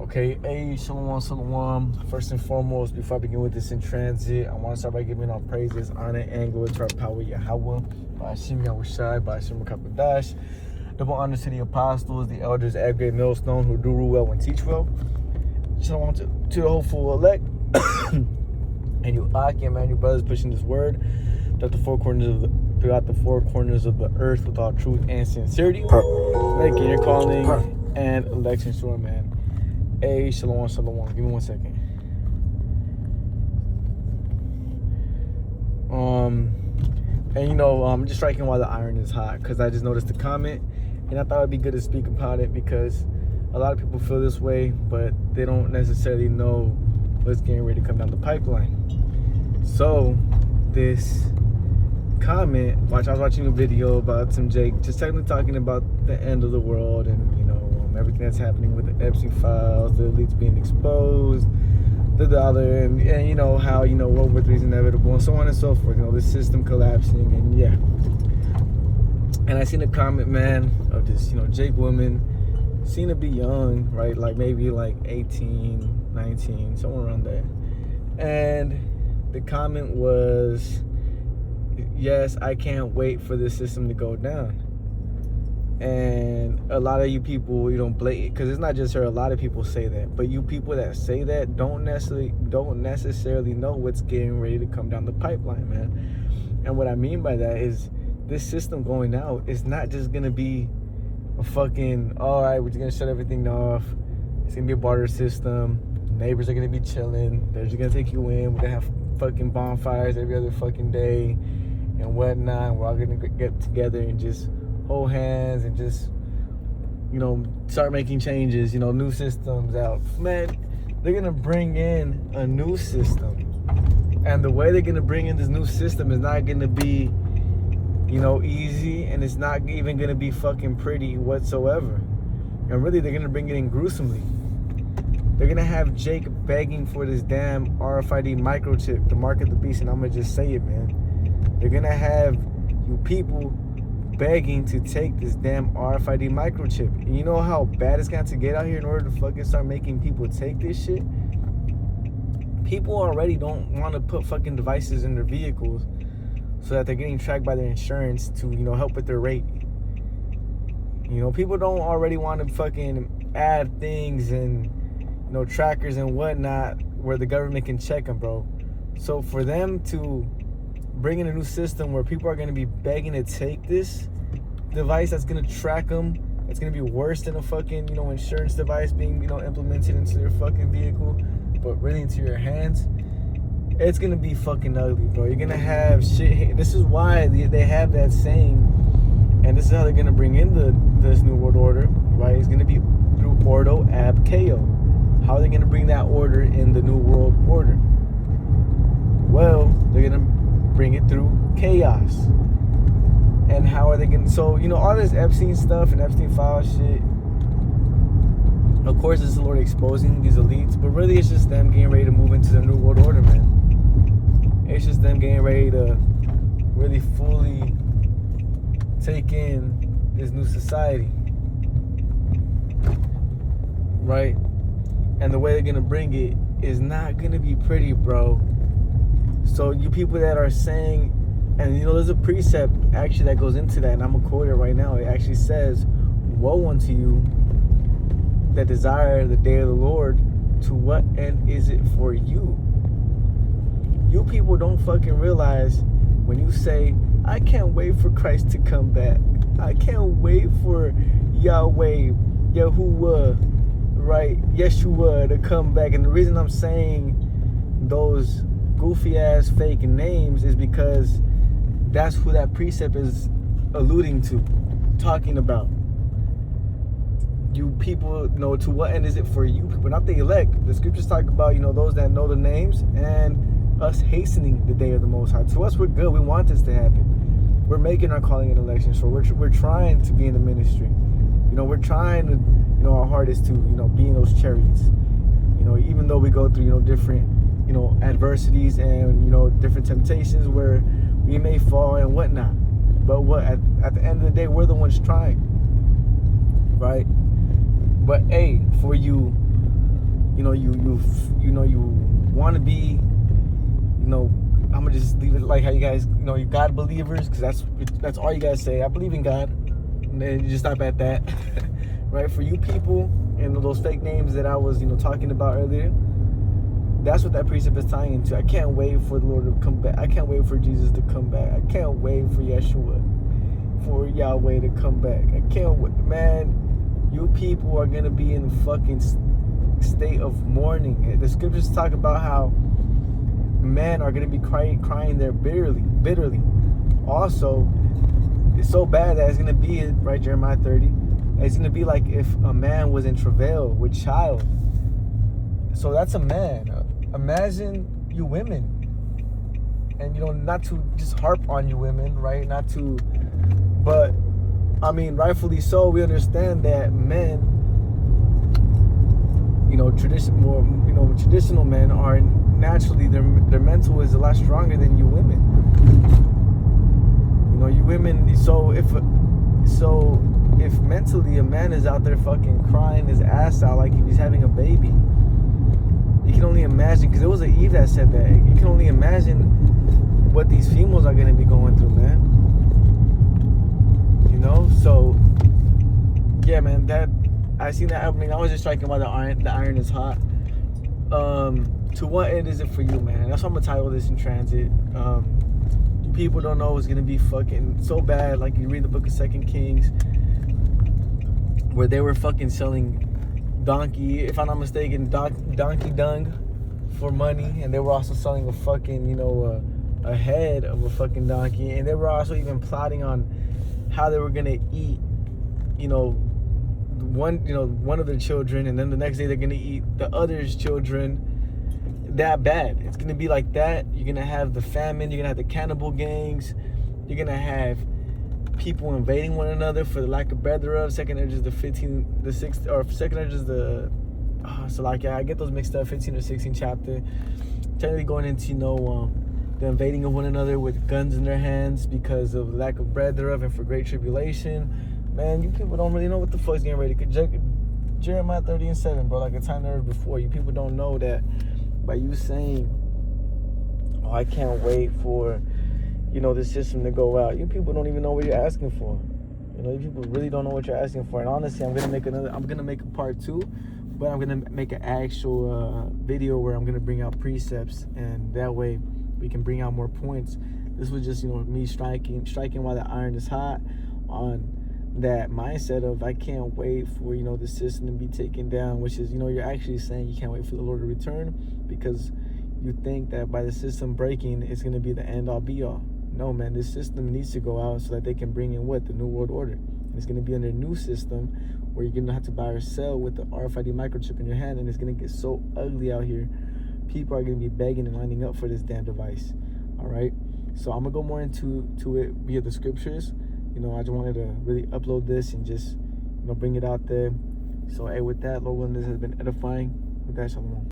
Okay, Shalom, Shalom. First and foremost, before I begin with this in transit, I want to start by giving all praises, honor, and glory to our power, Yahweh, by Hashem Yahushai, by Hashem Rakapadash. Double honor to the apostles, the elders, at Great Millstone, who do rule well and teach well. Shalom to the hopeful elect, and you, Aki, man, your brothers pushing this word throughout the four corners of the earth with all truth and sincerity. Making your calling and election sure, man. Hey, Shalom, Shalom. Give me 1 second. And I'm just striking while the iron is hot because I just noticed the comment and I thought it'd be good to speak about it because a lot of people feel this way, but they don't necessarily know what's getting ready to come down the pipeline. So this comment, I was watching a video about some Jake just technically talking about the end of the world and everything that's happening with the Epstein files, the elites being exposed, the dollar, and how World War III is inevitable, and so on and so forth. The system collapsing, and yeah. And I seen a comment, man, of this Jake woman, seemed to be young, right? Like maybe like 18, 19, somewhere around there. And the comment was, "Yes, I can't wait for this system to go down." And a lot of you people, blatant, because it's not just her. A lot of people say that, but you people that say that don't necessarily know what's getting ready to come down the pipeline, man. And what I mean by that is this system going out is not just gonna be a fucking all right. We're just gonna shut everything off. It's gonna be a barter system. Neighbors are gonna be chilling. They're just gonna take you in. We're gonna have fucking bonfires every other fucking day and whatnot. We're all gonna get together and just hold hands and just start making changes, new systems out. Man, they're gonna bring in a new system, and the way they're gonna bring in this new system is not gonna be easy, and it's not even gonna be fucking pretty whatsoever. And really, they're gonna bring it in gruesomely. They're gonna have Jake begging for this damn RFID microchip to market the beast, and I'm gonna just say it, man. They're gonna have you people begging to take this damn RFID microchip. And you know how bad it's got to get out here in order to fucking start making people take this shit? People already don't want to put fucking devices in their vehicles so that they're getting tracked by their insurance to, help with their rate. People don't already want to fucking add things and, trackers and whatnot where the government can check them, bro. So for them to bring in a new system where people are going to be begging to take this device that's going to track them, it's going to be worse than a fucking, insurance device being, implemented into your fucking vehicle, but really into your hands, it's going to be fucking ugly, bro. You're going to have shit. This is why they have that saying, and this is how they're going to bring in this new world order, right? It's going to be through Ordo Ab Chaos. How are they going to bring that order in the new world order? Well, they're going to bring it through chaos. And how are they going to... So, all this Epstein stuff and Epstein file shit, of course, it's the Lord exposing these elites, but really it's just them getting ready to move into the new world order, man. It's just them getting ready to really fully take in this new society. Right? And the way they're going to bring it is not going to be pretty, bro. So you people that are saying, and there's a precept actually that goes into that, and I'm gonna quote it right now. It actually says, "Woe unto you that desire the day of the Lord, to what end is it for you?" You people don't fucking realize when you say, "I can't wait for Christ to come back. I can't wait for Yahweh, Yahuwah, right, Yeshua to come back." And the reason I'm saying those goofy ass fake names is because that's who that precept is alluding to, talking about. You people, to what end is it for you people, not the elect. The scriptures talk about, those that know the names and us hastening the day of the Most High. To us, we're good. We want this to happen. We're making our calling and election. So we're trying to be in the ministry. We're trying to, our hardest to, be in those chariots. Even though we go through, different adversities and different temptations where we may fall and whatnot, but at the end of the day, we're the ones trying, right? But hey, for you you want to be, I'm gonna just leave it like how you guys, you God believers, because that's all you guys say. I believe in God, and then you just stop at that, right? For you people and those fake names that I was, talking about earlier, that's what that precept is tying into. I can't wait for the Lord to come back. I can't wait for Jesus to come back. I can't wait for Yeshua, for Yahweh to come back. I can't wait, man. You people are gonna be in a fucking state of mourning. The scriptures talk about how men are gonna be crying there bitterly. Also, it's so bad that it's gonna be, right, Jeremiah 30. It's gonna be like if a man was in travail with child. So that's a man. Imagine you women, and not to just harp on you women, right? But I mean, rightfully so. We understand that men, traditional men are naturally their mental is a lot stronger than you women. You women. So if mentally a man is out there fucking crying his ass out like if he's having a baby, you can only imagine, because it was Eve that said that. You can only imagine what these females are going to be going through, man. So yeah, man. That I seen that. I mean, I was just striking while the iron is hot. To what end is it for you, man? That's why I'm gonna title this in transit. You people don't know it's gonna be fucking so bad. Like you read the book of 2 Kings, where they were fucking selling donkey, if I'm not mistaken, donkey dung for money, and they were also selling a fucking, a head of a fucking donkey, and they were also even plotting on how they were gonna eat, one of their children, and then the next day they're gonna eat the other's children. That bad. It's gonna be like that. You're gonna have the famine. You're gonna have the cannibal gangs. You're gonna have people invading one another for the lack of bread thereof. Second Esdras the 15, the 6th, or Second Esdras the, so like I get those mixed up. 15 or 16 chapter. Technically going into the invading of one another with guns in their hands because of the lack of bread thereof and for great tribulation. Man, you people don't really know what the fuck's getting ready. Jeremiah 30:7, bro. Like a time never before. You people don't know that by you saying, "Oh, I can't wait for." The system to go out. You people don't even know what you're asking for. You people really don't know what you're asking for. And honestly, I'm gonna make a part 2, but I'm gonna make an actual video where I'm gonna bring out precepts, and that way we can bring out more points. This was just me striking while the iron is hot on that mindset of I can't wait for the system to be taken down, which is you're actually saying you can't wait for the Lord to return because you think that by the system breaking it's gonna be the end all be all. No, man, this system needs to go out so that they can bring in the New World Order. And it's going to be under a new system where you're going to have to buy or sell with the RFID microchip in your hand, and it's going to get so ugly out here. People are going to be begging and lining up for this damn device. All right? So I'm going to go more into it via the scriptures. I just wanted to really upload this and just, bring it out there. So, hey, with that, Lord willing, this has been edifying. With that, shalom.